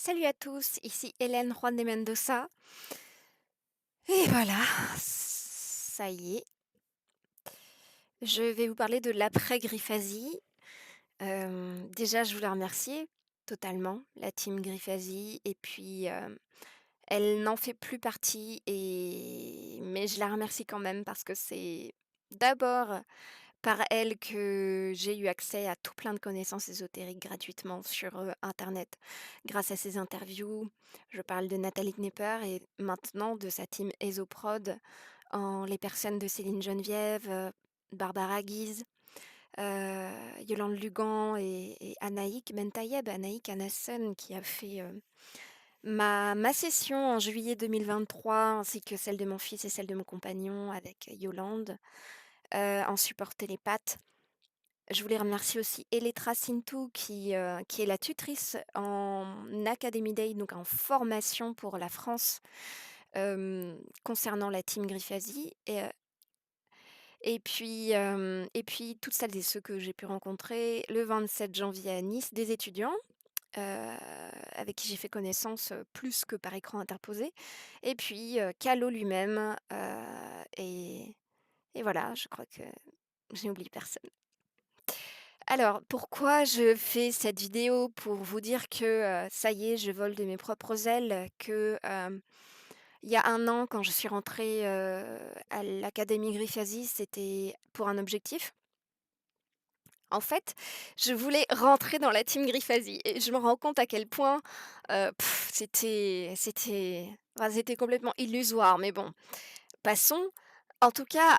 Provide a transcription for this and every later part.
Salut à tous, ici Hélène Juan de Mendoza. Et voilà, ça y est, je vais vous parler de l'après-Griffasie. Déjà, je voulais remercier totalement la team Griffasie et puis elle n'en fait plus partie, mais je la remercie quand même parce que c'est d'abord par elle que j'ai eu accès à tout plein de connaissances ésotériques gratuitement sur, internet. Grâce à ses interviews, je parle de Nathalie Knepper et maintenant de sa team Esoprod en les personnes de Céline Geneviève, Barbara Guise, Yolande Lugan et Anaïk Bentayeb, Anaïk Anassen qui a fait, ma session en juillet 2023 ainsi que celle de mon fils et celle de mon compagnon avec Yolande, en support télépathe. Je voulais remercier aussi Eletra Sintou qui est la tutrice en Academy Day, donc en formation pour la France, concernant la team Griffasie et puis toutes celles et ceux que j'ai pu rencontrer le 27 janvier à Nice, des étudiants, avec qui j'ai fait connaissance, plus que par écran interposé et puis, Calo lui-même, et voilà, je crois que je n'oublie personne. Alors, pourquoi je fais cette vidéo? Pour vous dire que, ça y est, je vole de mes propres ailes, il y a 1 an, quand je suis rentrée, à l'académie Griffasis, c'était pour un objectif. En fait, je voulais rentrer dans la team Griffasis et je me rends compte à quel point, c'était complètement illusoire, mais bon, passons. En tout cas,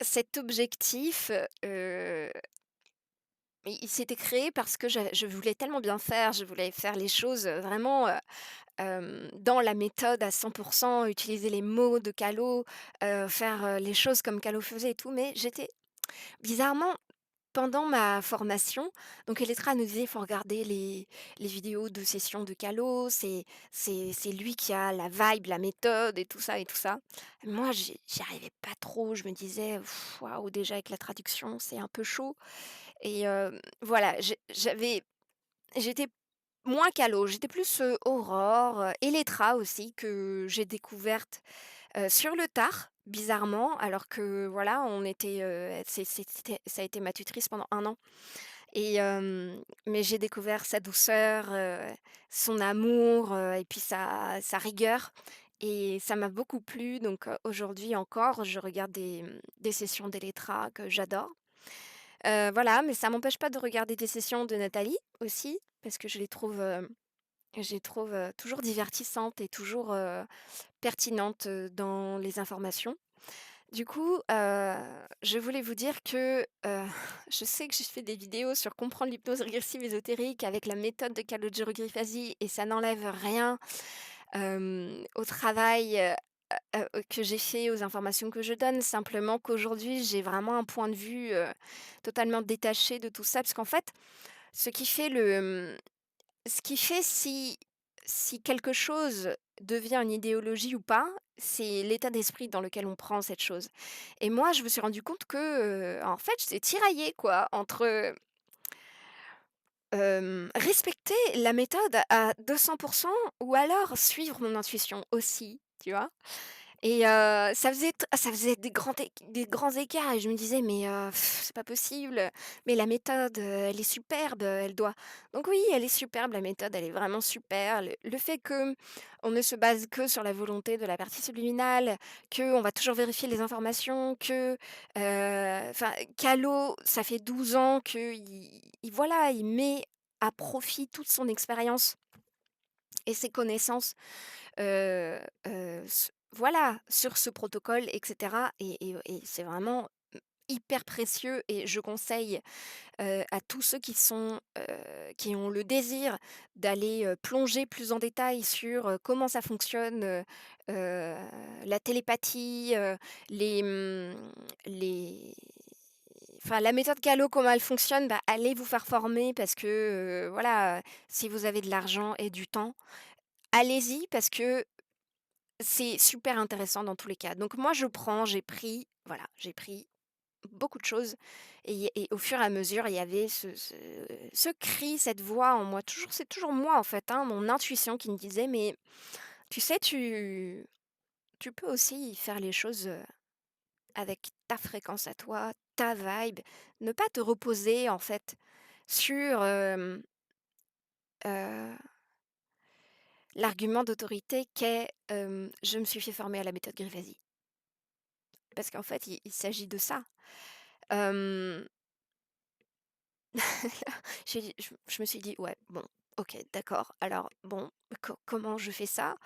cet objectif, il s'était créé parce que je voulais tellement bien faire, je voulais faire les choses, vraiment, dans la méthode à 100, utiliser les mots de Calo, faire, les choses comme Calo faisait et tout, mais j'étais bizarrement pendant ma formation, donc Elettra nous disait: «Il faut regarder les vidéos de sessions de Calo, c'est lui qui a la vibe, la méthode et tout ça et tout ça». Moi, j'y arrivais pas trop, je me disais: «Waouh, déjà avec la traduction, c'est un peu chaud». Et voilà, j'étais moins Calo, j'étais plus, Aurore, Elettra aussi que j'ai découverte, sur le tard, bizarrement, alors que voilà, on était, ça a été ma tutrice pendant 1 an et mais j'ai découvert sa douceur, son amour, et puis sa rigueur et ça m'a beaucoup plu donc aujourd'hui encore, je regarde des sessions d'Elettra que j'adore. Voilà, mais ça m'empêche pas de regarder des sessions de Nathalie aussi, parce que je les trouve, toujours divertissantes et toujours, pertinentes, dans les informations. Du coup, je voulais vous dire que, je sais que j'ai fait des vidéos sur comprendre l'hypnose régressive ésotérique avec la méthode de Calogero Grifasi et ça n'enlève rien, au travail, que j'ai fait, aux informations que je donne. Simplement qu'aujourd'hui, j'ai vraiment un point de vue, totalement détaché de tout ça. Parce qu'en fait, ce qui fait ce qui fait si quelque chose devient une idéologie ou pas, c'est l'état d'esprit dans lequel on prend cette chose. Et moi, je me suis rendu compte que, en fait, j'étais tiraillée quoi, entre, respecter la méthode à 200 ou alors suivre mon intuition aussi, tu vois? Et ça faisait des grands écarts et je me disais: «Mais c'est pas possible, mais la méthode, elle est superbe, elle doit». Donc oui, elle est superbe, la méthode, elle est vraiment super. Le fait que on ne se base que sur la volonté de la partie subliminale, qu'on va toujours vérifier les informations, enfin, Calo, ça fait 12 ans qu'il voilà, il met à profit toute son expérience et ses connaissances voilà, sur ce protocole et cetera et c'est vraiment hyper précieux et je conseille, à tous ceux qui ont le désir d'aller, plonger plus en détail sur, comment ça fonctionne, heu, la télépathie, les enfin la méthode Calo, comment elle fonctionne, bah, allez vous faire former parce que, voilà, si vous avez de l'argent et du temps, allez-y parce que c'est super intéressant dans tous les cas. Donc moi j'ai pris, voilà, j'ai pris beaucoup de choses et au fur et à mesure, il y avait ce cri, cette voix en moi, toujours c'est toujours moi en fait, hein, mon intuition qui me disait: «Mais tu sais, tu peux aussi faire les choses, avec ta fréquence à toi, ta vibe». Ne pas te reposer en fait sur, heu, l'argument d'autorité qu'est, «Je me suis fait former à la méthode Griffasi». Parce qu'en fait, il s'agit de ça. Hem, je me suis dit: «Ouais, bon, OK, d'accord. Alors bon, comment je fais ça?»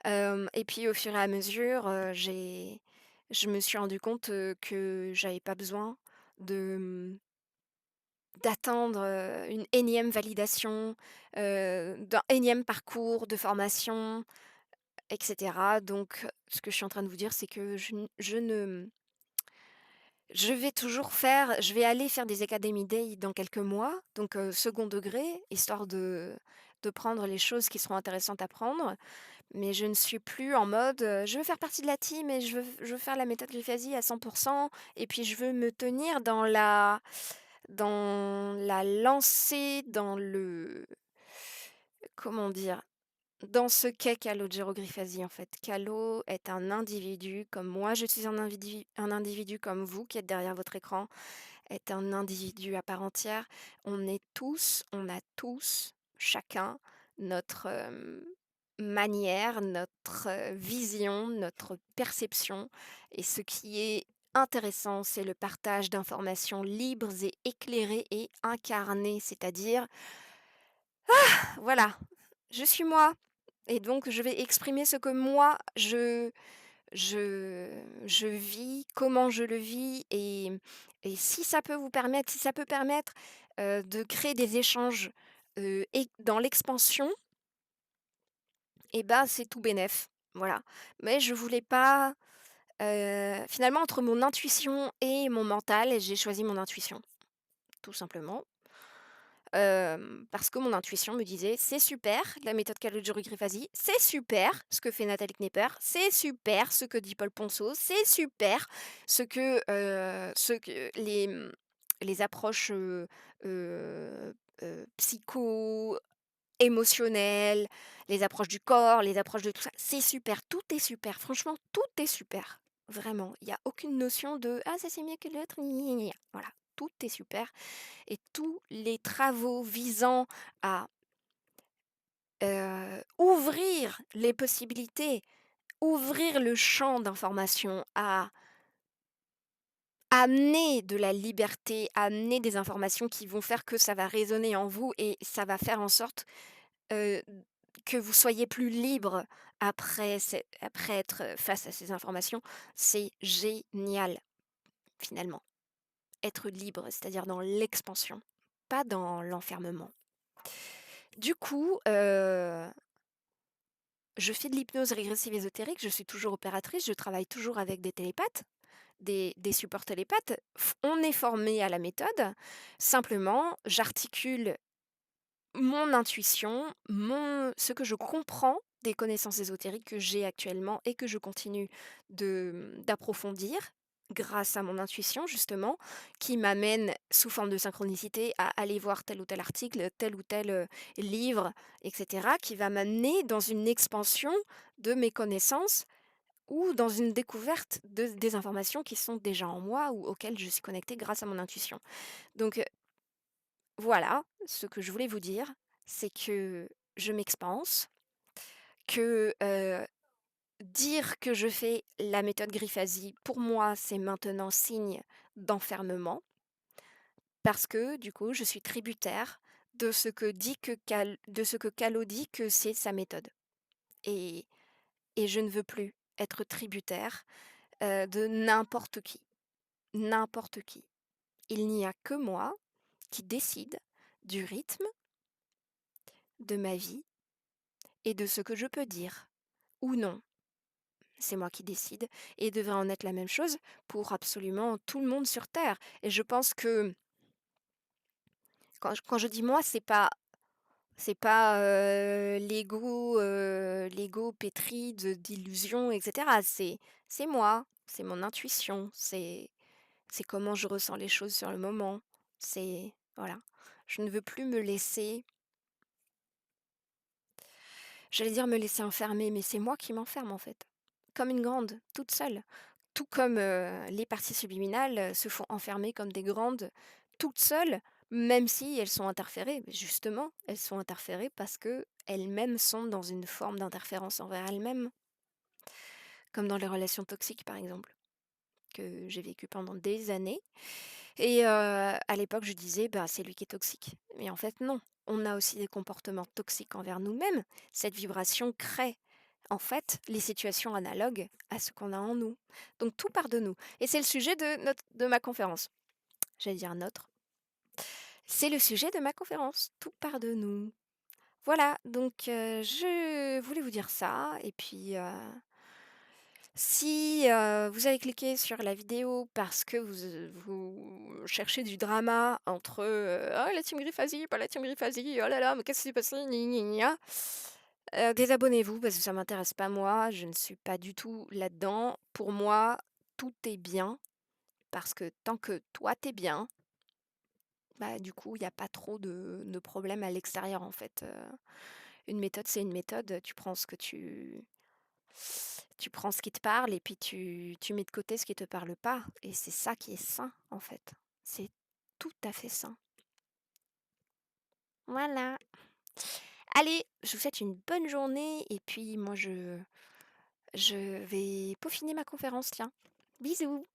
Et puis au fur et à mesure, je me suis rendu compte, que j'avais pas besoin de, d'attendre, une énième validation, d'un énième parcours de formation et cetera. Donc ce que je suis en train de vous dire, c'est que je ne je vais aller faire des Academy Days dans quelques mois, donc 2 degré, histoire de prendre les choses qui seront intéressantes à prendre. Mais je ne suis plus en mode, je veux faire partie de la team et je veux faire la méthode Griffasi à 100 et puis je veux me tenir dans la lancée, dans le comment dire? Dans ce qu'est Calogero Griffasi, en fait. Calo est un individu comme moi, je suis un individu comme vous qui êtes derrière votre écran, est un individu à part entière. On a tous, chacun, notre, manière, notre, vision, notre perception et ce qui est intéressant, c'est le partage d'informations libres et éclairées et incarnées. C'est-à-dire, voilà, je suis moi et donc je vais exprimer ce que moi je vis, comment je le vis et si ça peut permettre, de créer des échanges, et dans l'expansion et ben, c'est tout bénef, voilà. Mais je voulais pas, finalement entre mon intuition et mon mental, j'ai choisi mon intuition, tout simplement. Parce que mon intuition me disait: «C'est super la méthode Calogero-Griffasi, c'est super ce que fait Nathalie Knepper, c'est super ce que dit Paul Ponceau, c'est super les approches, psycho-émotionnelles, les approches du corps, les approches de tout ça, c'est super, tout est super, franchement tout est super, vraiment. Il y a aucune notion de: "Ah ça c'est mieux que l'autre, gna gna gna voilà, tout est super» et tous les travaux visant à, ouvrir les possibilités, ouvrir le champ d'information, à amener de la liberté, amener des informations qui vont faire que ça va résonner en vous et ça va faire en sorte, heu, que vous soyez plus libre après être, face à ces informations. C'est génial, finalement. Être libre, c'est-à-dire dans l'expansion, pas dans l'enfermement. Du coup, je fais de l'hypnose régressive ésotérique, je suis toujours opératrice, je travaille toujours avec des télépathes, des supports télépathes. On est formé à la méthode. Simplement, j'articule mon intuition, ce que je comprends des connaissances ésotériques que j'ai actuellement et que je continue d'approfondir grâce à mon intuition justement, qui m'amène sous forme de synchronicité à aller voir tel ou tel article, tel ou tel, livre et cetera, qui va m'amener dans une expansion de mes connaissances ou dans une découverte des informations qui sont déjà en moi ou auxquelles je suis connectée grâce à mon intuition. Donc, voilà, ce que je voulais vous dire, c'est que je m'expanse, que, dire que je fais la méthode Griffasi, pour moi, c'est maintenant signe d'enfermement parce que, du coup, je suis tributaire de ce que Calo dit que c'est sa méthode et je ne veux plus être tributaire, de n'importe qui, n'importe qui. Il n'y a que moi qui décide du rythme de ma vie et de ce que je peux dire ou non. C'est moi qui décide et il devrait en être la même chose pour absolument tout le monde sur terre et je pense que quand je dis moi, c'est pas, l'ego pétri d'illusions et cetera. C'est moi, c'est mon intuition, C'est comment je ressens les choses sur le moment. C'est voilà. Je ne veux plus me laisser j'allais dire me laisser enfermer, mais c'est moi qui m'enferme en fait. Comme une grande, toute seule. Tout comme, les parties subliminales, se font enfermer comme des grandes, toutes seules, même si elles sont interférées. Mais justement, elles sont interférées parce qu'elles-mêmes sont dans une forme d'interférence envers elles-mêmes, comme dans les relations toxiques par exemple, que j'ai vécues pendant des années. Et à l'époque, je disais: «Bah, c'est lui qui est toxique». Mais en fait, non. On a aussi des comportements toxiques envers nous-mêmes. Cette vibration crée, en fait, les situations analogues à ce qu'on a en nous. Donc tout part de nous et c'est le sujet de ma conférence. J'allais dire «notre». C'est le sujet de ma conférence. Tout part de nous. Voilà, donc je voulais vous dire ça et puis, si, vous avez cliqué sur la vidéo parce que vous cherchez du drama entre, «Ah la team Griffasie, pas la team Griffasie, oh là là, mais qu'est-ce qui s'est passé? Gna gna gna», désabonnez-vous parce que ça m'intéresse pas moi, je ne suis pas du tout là-dedans. Pour moi, tout est bien parce que tant que toi tu es bien, bah, du coup, il y a pas trop de problèmes à l'extérieur en fait, une méthode, c'est une méthode, tu prends ce qui te parle et puis tu mets de côté ce qui te parle pas et c'est ça qui est sain, en fait. C'est tout à fait sain. Voilà. Allez, je vous souhaite une bonne journée et puis moi je vais peaufiner ma conférence, tiens. Bisous.